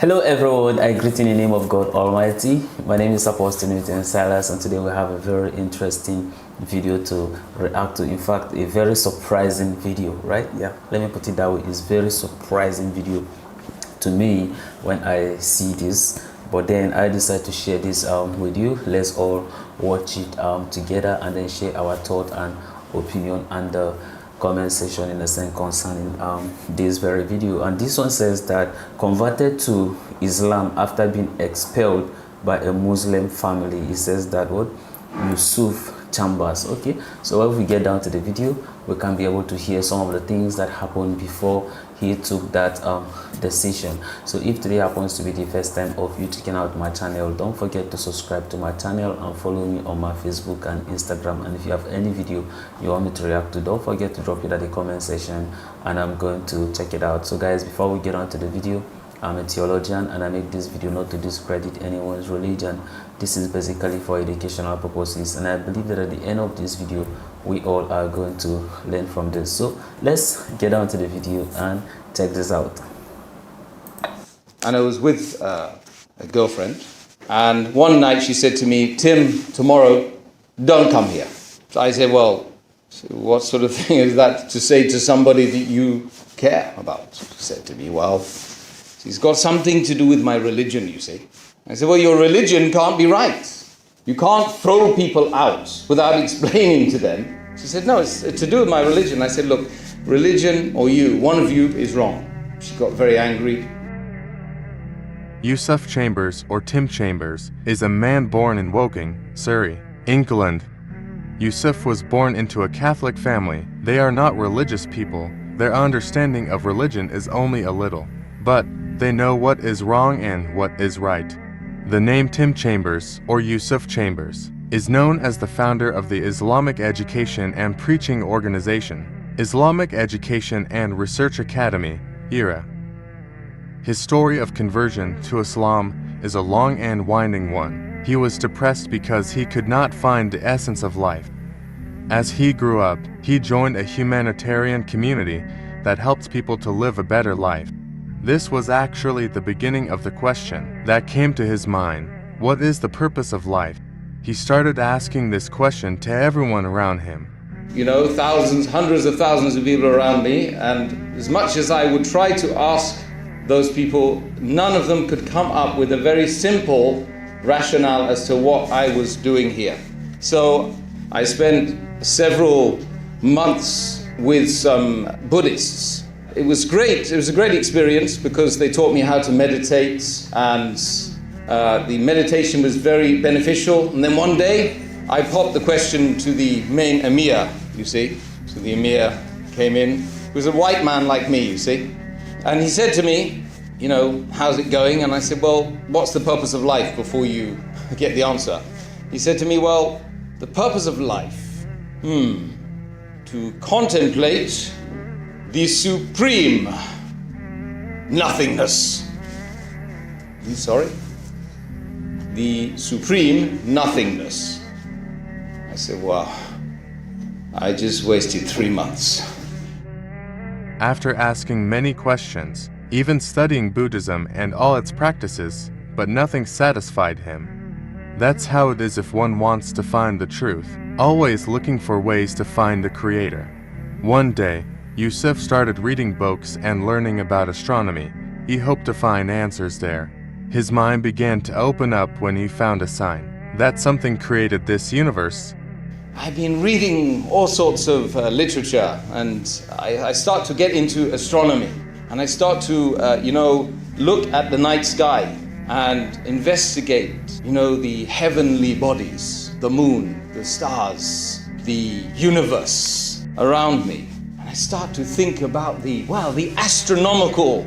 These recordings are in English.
Hello everyone, I greet in the name of God Almighty. My name is Apostle Silas, and today we have a very interesting video to react to. In fact, a very surprising video, right? Yeah, let me put it that way. It's very surprising video to me when I see this. But then I decided to share this with you. Let's all watch it together and then share our thought and opinion and the comment section in the sense concerning this very video. And this one says that converted to Islam after being expelled by a Muslim family. It says that what? Yusuf Chambers. Okay, so when we get down to the video, we can be able to hear some of the things that happened before he took that decision. So if today happens to be the first time of you checking out my channel, don't forget to subscribe to my channel and follow me on my Facebook and Instagram. And if you have any video you want me to react to, don't forget to drop it at the comment section and I'm going to check it out. So guys, before we get on to the video, I'm a theologian and I make this video not to discredit anyone's religion. This is basically for educational purposes, and I believe that at the end of this video we all are going to learn from this. So let's get on to the video and check this out. And I was with a girlfriend, and one night she said to me, "Tim, tomorrow don't come here." So I said, "Well, what sort of thing is that to say to somebody that you care about?" She said to me, "Well, it's got something to do with my religion, you see." I said, "Well, your religion can't be right. You can't throw people out without explaining to them." She said, "No, it's to do with my religion." I said, "Look, religion or you, one of you is wrong." She got very angry. Yusuf Chambers, or Tim Chambers, is a man born in Woking, Surrey, England. Yusuf was born into a Catholic family. They are not religious people. Their understanding of religion is only a little, but they know what is wrong and what is right. The name Tim Chambers, or Yusuf Chambers, is known as the founder of the Islamic Education and Preaching Organization, Islamic Education and Research Academy, IRA. His story of conversion to Islam is a long and winding one. He was depressed because he could not find the essence of life. As he grew up, he joined a humanitarian community that helped people to live a better life. This was actually the beginning of the question that came to his mind: what is the purpose of life? He started asking this question to everyone around him. You know, thousands, hundreds of thousands of people around me, and as much as I would try to ask those people, none of them could come up with a very simple rationale as to what I was doing here. So I spent several months with some Buddhists. It was great. It was a great experience because they taught me how to meditate, and the meditation was very beneficial. And then one day I popped the question to the main emir, you see. So the emir came in. He was a white man like me, you see. And he said to me, "You know, how's it going?" And I said, "Well, what's the purpose of life?" before you get the answer. He said to me, "Well, the purpose of life, to contemplate the supreme nothingness." The supreme nothingness. I said, "Wow, I just wasted 3 months." After asking many questions, even studying Buddhism and all its practices, but nothing satisfied him. That's how it is if one wants to find the truth, always looking for ways to find the Creator. One day, Yusuf started reading books and learning about astronomy. He hoped to find answers there. His mind began to open up when he found a sign that something created this universe. I've been reading all sorts of literature, and I start to get into astronomy. And I start to, look at the night sky and investigate, the heavenly bodies, the moon, the stars, the universe around me. And I start to think about the astronomical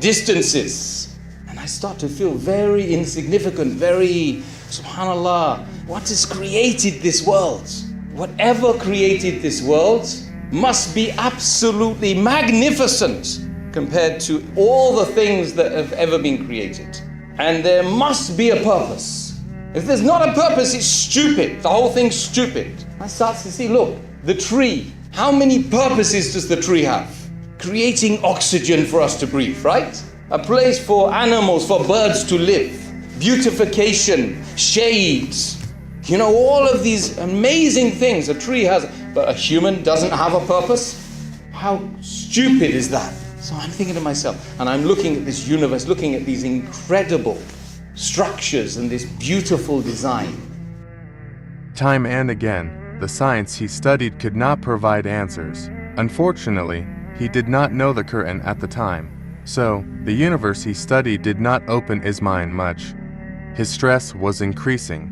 distances. And I start to feel very insignificant, very, subhanallah, what has created this world? Whatever created this world must be absolutely magnificent compared to all the things that have ever been created. And there must be a purpose. If there's not a purpose, it's stupid. The whole thing's stupid. I start to see, look, the tree. How many purposes does the tree have? Creating oxygen for us to breathe, right? a place for animals, for birds to live, beautification, shades, you know, all of these amazing things. A tree has, but a human doesn't have a purpose? How stupid is that? So I'm thinking to myself, and I'm looking at this universe, looking at these incredible structures and this beautiful design. Time and again, the science he studied could not provide answers. Unfortunately, he did not know the Quran at the time, so the universe he studied did not open his mind much. His stress was increasing,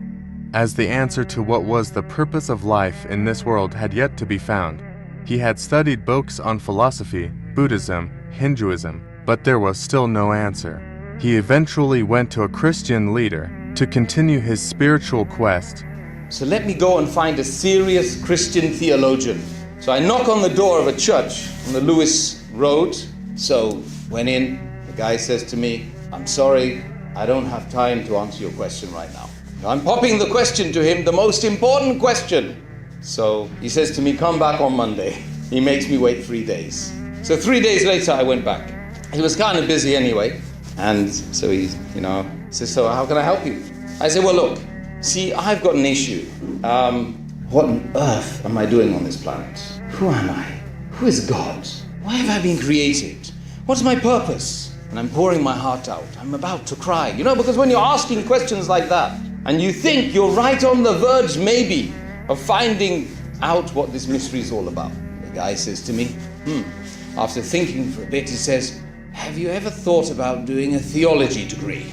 as the answer to what was the purpose of life in this world had yet to be found. He had studied books on philosophy, Buddhism, Hinduism, but there was still no answer. He eventually went to a Christian leader to continue his spiritual quest. So let me go and find a serious Christian theologian. So I knock on the door of a church on the Lewis Road. So went in, the guy says to me, I'm sorry, I don't have time to answer your question right now. I'm popping the question to him, the most important question. So he says to me, come back on Monday. He makes me wait 3 days. So 3 days later I went back. He was kind of busy anyway. And so he, says, so how can I help you? I said, well, look, see, I've got an issue. What on earth am I doing on this planet? Who am I? Who is God? Why have I been created? What's my purpose? And I'm pouring my heart out. I'm about to cry. Because when you're asking questions like that, and you think you're right on the verge, maybe, of finding out what this mystery is all about. The guy says to me, After thinking for a bit, he says, have you ever thought about doing a theology degree?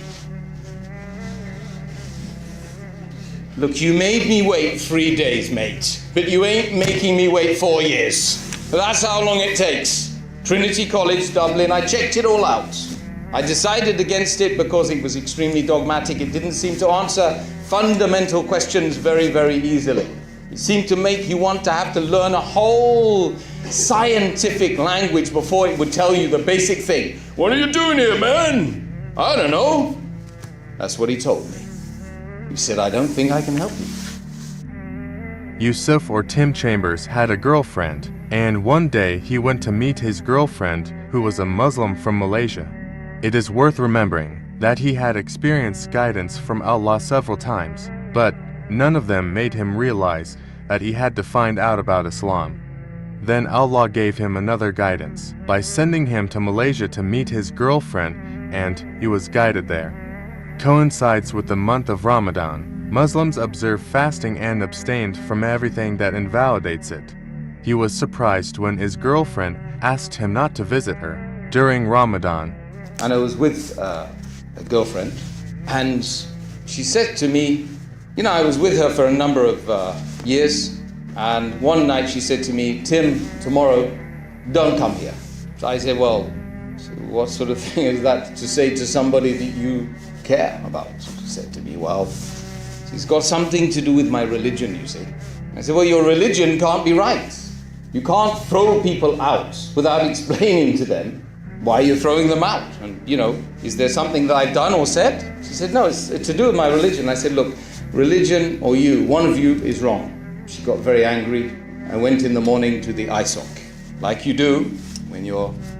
Look, you made me wait 3 days, mate, but you ain't making me wait 4 years. That's how long it takes. Trinity College, Dublin, I checked it all out. I decided against it because it was extremely dogmatic. It didn't seem to answer fundamental questions very, very easily. It seemed to make you want to have to learn a whole scientific language before it would tell you the basic thing. What are you doing here, man? I don't know. That's what he told me. He said, I don't think I can help you. Yusuf, or Tim Chambers, had a girlfriend, and one day he went to meet his girlfriend, who was a Muslim from Malaysia. It is worth remembering that he had experienced guidance from Allah several times, but none of them made him realize that he had to find out about Islam. Then Allah gave him another guidance by sending him to Malaysia to meet his girlfriend, and he was guided there. Coincides with the month of Ramadan. Muslims observe fasting and abstained from everything that invalidates it. He was surprised when his girlfriend asked him not to visit her during Ramadan. And I was with a girlfriend, and she said to me, I was with her for a number of years, and one night she said to me, Tim, tomorrow, don't come here. So I said, well, what sort of thing is that to say to somebody that you care about? She said to me, well, it's got something to do with my religion, you see. I said, well, your religion can't be right. You can't throw people out without explaining to them why you're throwing them out. And, is there something that I've done or said? She said, no, it's to do with my religion. I said, look, religion or you, one of you is wrong. She got very angry. I went in the morning to the ISOC, like you do when you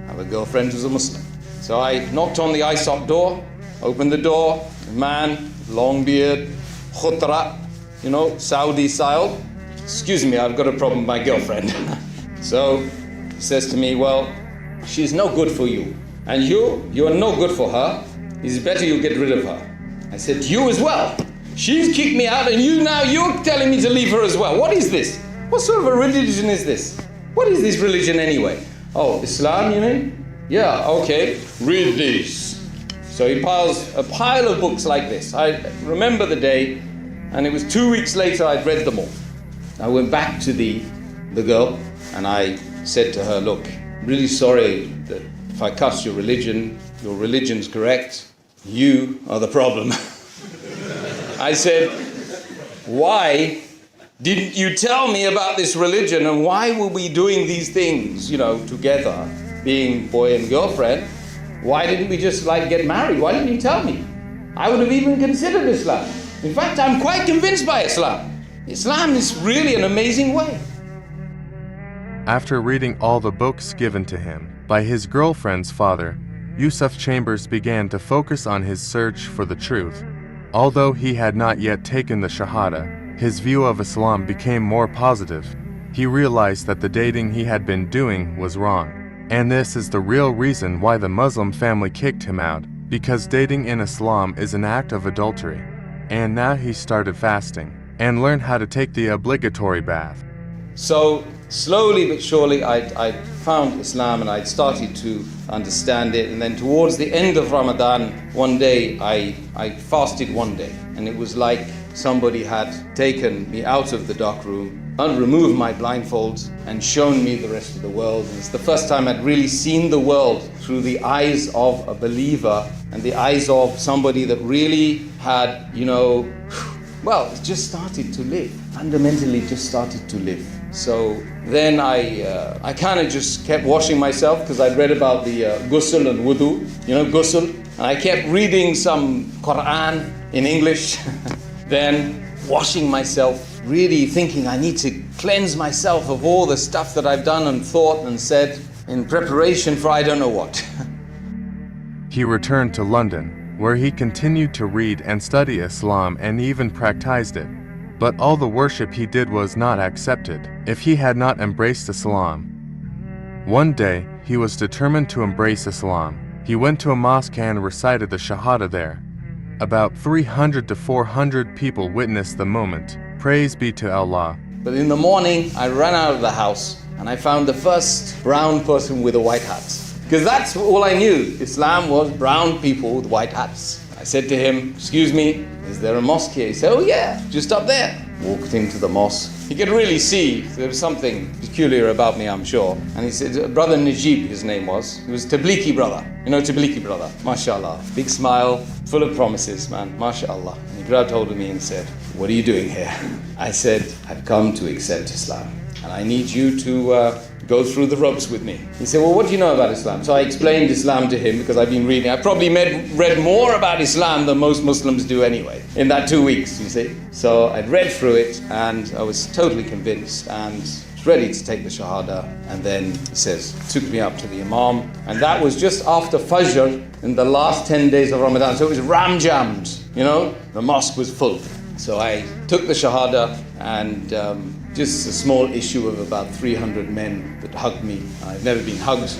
have a girlfriend who's a Muslim. So I knocked on the ISOC door, opened the door, a man, long beard, khutra, Saudi style. Excuse me, I've got a problem with my girlfriend. So he says to me, well, she's no good for you. And you're no good for her. It's better you get rid of her. I said, you as well. She's kicked me out, and you're telling me to leave her as well. What is this? What sort of a religion is this? What is this religion anyway? Oh, Islam, you mean? Yeah, okay. Read these. So he piles a pile of books like this. I remember the day, and it was 2 weeks later I'd read them all. I went back to the girl, and I said to her, look, really sorry that if I cuss your religion's correct. You are the problem. I said, why didn't you tell me about this religion, and why were we doing these things, together, being boy and girlfriend? Why didn't we just get married? Why didn't you tell me? I would have even considered Islam. In fact, I'm quite convinced by Islam. Islam is really an amazing way. After reading all the books given to him by his girlfriend's father, Yusuf Chambers began to focus on his search for the truth. Although he had not yet taken the Shahada, his view of Islam became more positive. He realized that the dating he had been doing was wrong. And this is the real reason why the Muslim family kicked him out, because dating in Islam is an act of adultery. And now he started fasting and learned how to take the obligatory bath. So slowly but surely I found Islam and I started to understand it, and then towards the end of Ramadan, one day I fasted one day, and it was like somebody had taken me out of the dark room and removed my blindfolds and shown me the rest of the world. And it's the first time I'd really seen the world through the eyes of a believer and the eyes of somebody that really had, well, it just started to live, fundamentally just started to live. So then I kind of just kept washing myself, because I'd read about the ghusl and wudu, ghusl, and I kept reading some Quran in English, then washing myself, really thinking I need to cleanse myself of all the stuff that I've done and thought and said in preparation for I don't know what. He returned to London, where he continued to read and study Islam and even practiced it. But all the worship he did was not accepted if he had not embraced Islam. One day, he was determined to embrace Islam. He went to a mosque and recited the Shahada there. About 300 to 400 people witnessed the moment. Praise be to Allah. But in the morning, I ran out of the house and I found the first brown person with a white hat. Because that's all I knew. Islam was brown people with white hats. I said to him, "Excuse me, is there a mosque here?" He said, "Oh yeah, just up there." Walked into the mosque. He could really see there was something peculiar about me, I'm sure. And he said, Brother Najib, his name was. He was Tablighi brother. Tablighi brother. MashaAllah. Big smile, full of promises, man. MashaAllah. And he grabbed hold of me and said, "What are you doing here?" I said, "I've come to accept Islam. And I need you to go through the ropes with me." He said, "Well, what do you know about Islam?" So I explained Islam to him, because I've been reading. I probably read more about Islam than most Muslims do anyway, in that 2 weeks, you see. So I'd read through it, and I was totally convinced, and ready to take the Shahada. And then he says, took me up to the Imam, and that was just after Fajr in the last 10 days of Ramadan. So it was ram-jammed, the mosque was full. So I took the Shahada, and just a small issue of about 300 men that hugged me. I've never been hugged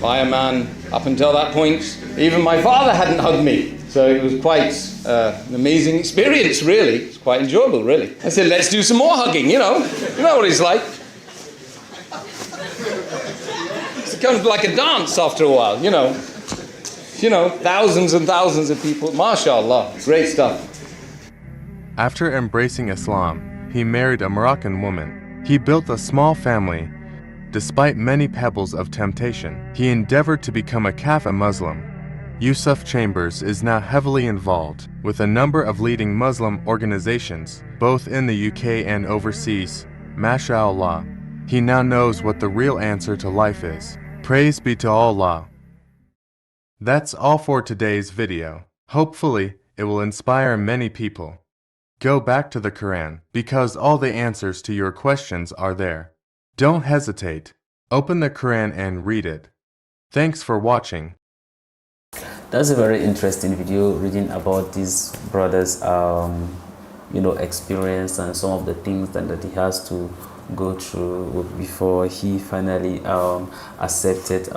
by a man up until that point. Even my father hadn't hugged me. So it was quite an amazing experience, really. It's quite enjoyable, really. I said, let's do some more hugging, You know what it's like. It becomes like a dance after a while, thousands and thousands of people. MashaAllah, great stuff. After embracing Islam, he married a Moroccan woman. He built a small family. Despite many pebbles of temptation, he endeavored to become a Kafa Muslim. Yusuf Chambers is now heavily involved with a number of leading Muslim organizations, both in the UK and overseas. MashaAllah. He now knows what the real answer to life is. Praise be to Allah. That's all for today's video. Hopefully, it will inspire many people. Go back to the Quran, because all the answers to your questions are there. Don't hesitate. Open the Quran and read it. Thanks for watching. That's a very interesting video, reading about these brothers' experience and some of the things that he has to go through before he finally accepted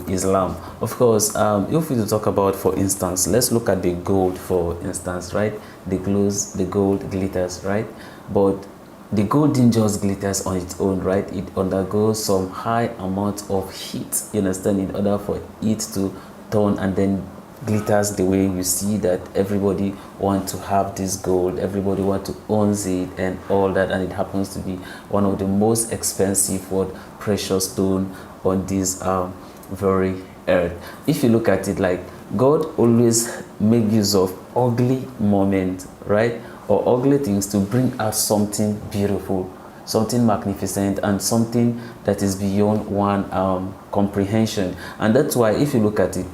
Islam. Of course, if we talk about, for instance, let's look at the gold, for instance, right? The gold glitters, right? But the gold didn't just glitters on its own, right? It undergoes some high amount of heat, you understand, in order for it to turn and then glitters the way you see that everybody want to have this gold, everybody want to own it and all that, and it happens to be one of the most expensive precious stone on this very earth. If you look at it, like, God always make use of ugly moments, right, or ugly things to bring out something beautiful, something magnificent, and something that is beyond one comprehension. And that's why, if you look at it,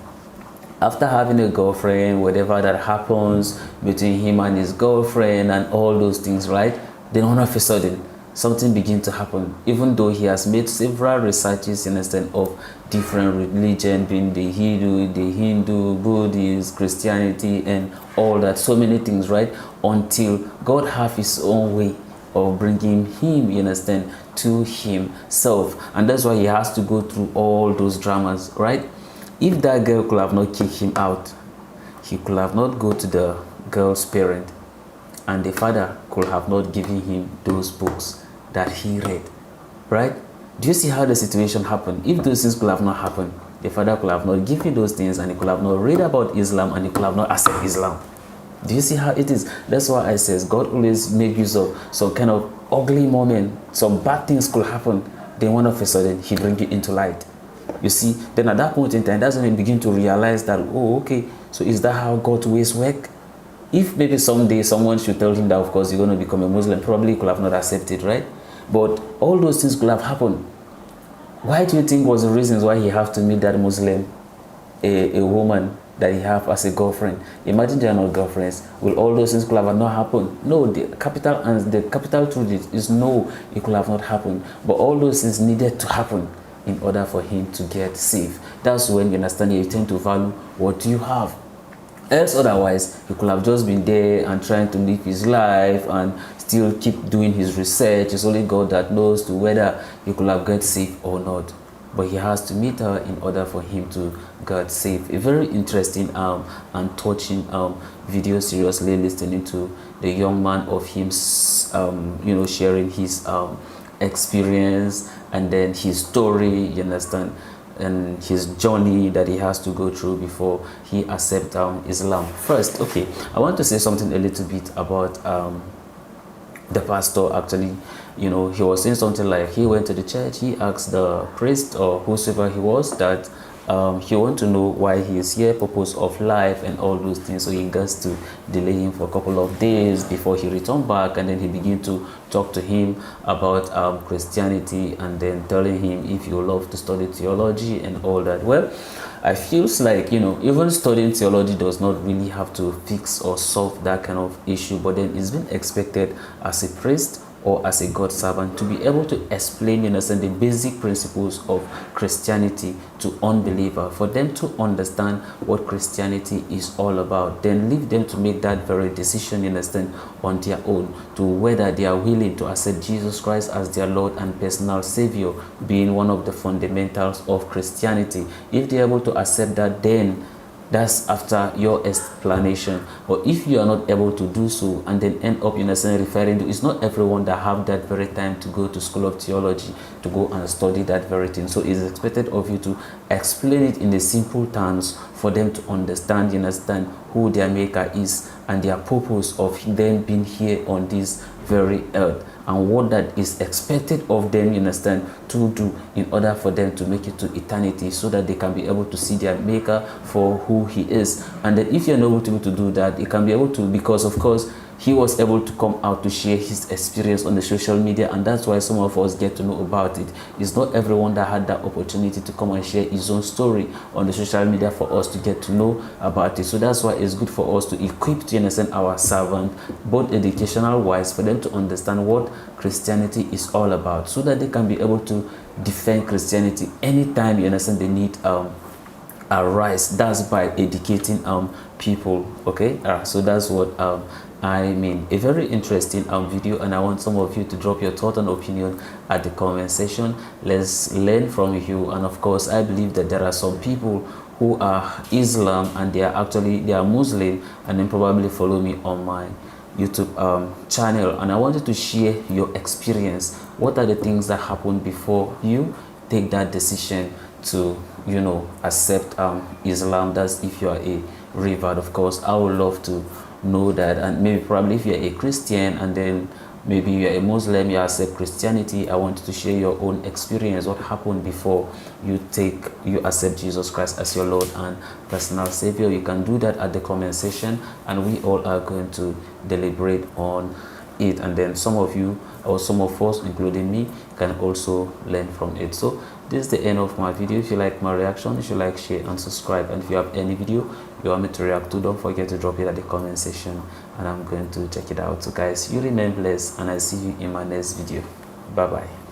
after having a girlfriend, whatever that happens between him and his girlfriend and all those things, right, then all of a sudden something begin to happen, even though he has made several researches, you understand, of different religion, being the Hindu, Buddhist, Christianity, and all that, so many things, right? Until God have his own way of bringing him, you understand, to himself. And that's why he has to go through all those dramas, right? If that girl could have not kicked him out, he could have not go to the girl's parent, and the father could have not given him those books that he read, right? Do you see how the situation happened? If those things could have not happened, the father could have not given those things, and he could have not read about Islam, and he could have not accepted Islam. Do you see how it is? That's why I says God always make use of some kind of ugly moment. Some bad things could happen, then one of a sudden he bring it into light. You see, then at that point in time, that's when you begin to realize that, oh, okay, so is that how God's ways work? If maybe someday someone should tell him that, of course, you're going to become a Muslim, probably he could have not accepted, right? But all those things could have happened. Why do you think was the reasons why he have to meet that Muslim, a woman that he have as a girlfriend? Imagine they are not girlfriends. Will all those things could have not happened? No, the capital truth is no, it could have not happened. But all those things needed to happen in order for him to get saved. That's when, you understand, you tend to value what you have. Else otherwise, he could have just been there and trying to live his life and still keep doing his research. It's only God that knows to whether he could have got saved or not. But he has to meet her in order for him to get saved. A very interesting and touching video, seriously listening to the young man of him, sharing his experience and then his story, you understand, and his journey that he has to go through before he accepts Islam. First, okay, I want to say something a little bit about the pastor. Actually, he was saying something like he went to the church, he asked the priest or whoever he was that he want to know why he is here, purpose of life and all those things. So he gets to delay him for a couple of days before he returned back, and then he began to talk to him about Christianity, and then telling him if you love to study theology and all that. Well, I feels like, even studying theology does not really have to fix or solve that kind of issue, but then it's been expected as a priest or as a God servant to be able to explain, the basic principles of Christianity to unbeliever, for them to understand what Christianity is all about, then leave them to make that very decision, on their own, to whether they are willing to accept Jesus Christ as their Lord and personal Savior, being one of the fundamentals of Christianity. If they're able to accept that, then that's after your explanation. But if you are not able to do so and then end up referring to, it's not everyone that have that very time to go to school of theology to go and study that very thing. So it's expected of you to explain it in the simple terms for them to understand, who their maker is and their purpose of them being here on this very earth, and what that is expected of them, to do in order for them to make it to eternity, so that they can be able to see their maker for who he is. And then if you're not able to do that, it can be able to, because of course he was able to come out to share his experience on the social media, and that's why some of us get to know about it. It's not everyone that had that opportunity to come and share his own story on the social media for us to get to know about it. So that's why it's good for us to equip, our servant, both educational wise, for them to understand what Christianity is all about, so that they can be able to defend Christianity anytime, they need arise. That's by educating people. Okay, so that's what I mean. A very interesting video, and I want some of you to drop your thought and opinion at the comment section. Let's learn from you. And of course, I believe that there are some people who are Islam and they are Muslim, and then probably follow me on my YouTube channel, and I wanted to share your experience. What are the things that happened before you take that decision to accept Islam? That's if you are a revert. Of course, I would love to know that. And maybe probably if you're a Christian and then maybe you're a Muslim, you accept Christianity, I want you to share your own experience. What happened before you accept Jesus Christ as your Lord and personal Savior? You can do that at the comment section, and we all are going to deliberate on it, and then some of you or some of us, including me, can also learn from it. So this is the end of my video. If you like my reaction, you should like, share and subscribe. And if you have any video you want me to react to, don't forget to drop it at the comment section, and I'm going to check it out. So guys, you remain blessed, and I see you in my next video. Bye-bye.